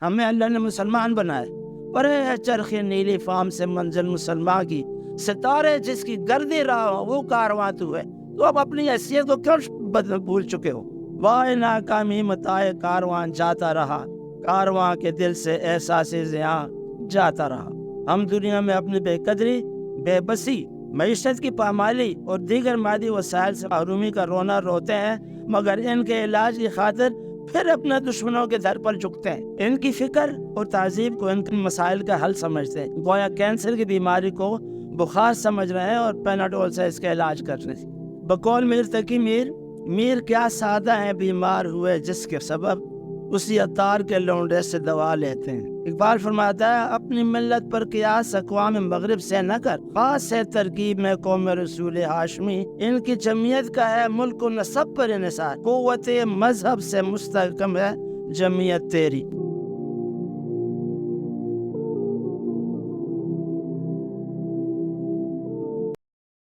ہمیں اللہ نے مسلمان بنائے، پرے چرخ نیلی فام سے منزل مسلمان کی، ستارے جس کی گردی راہ ہو وہ کارواں تو ہے، تو اب اپنی حیثیت کو کیوں بھول چکے ہو؟ وائے ناکامی متائے کارواں جاتا رہا، کارواں کے دل سے احساس زیاں جاتا رہا۔ ہم دنیا میں اپنی بے قدری، بے بسی، معیشت کی پامالی اور دیگر مادی وسائل سے محرومی کا رونا روتے ہیں، مگر ان کے علاج کی خاطر پھر اپنے دشمنوں کے در پر جھکتے ہیں۔ ان کی فکر اور تہذیب کو ان کے مسائل کا حل سمجھتے ہیں، گویا کینسر کی بیماری کو بخار سمجھ رہے ہیں اور پیناڈول سے اس کا علاج کر رہے ہیں۔ بقول میر تقی میر کیا سادہ ہیں بیمار ہوئے جس کے سبب اسی عطار کے لونڈے سے دوا لیتے ہیں۔ اقبال فرماتا ہے اپنی ملت پر قیاس اقوام مغرب سے نہ کر، خاص ہے ترکیب میں قوم رسول ہاشمی، ان کی جمعیت کا ہے ملک و نسب پر انحصار، قوت مذہب سے مستحکم ہے جمعیت تیری۔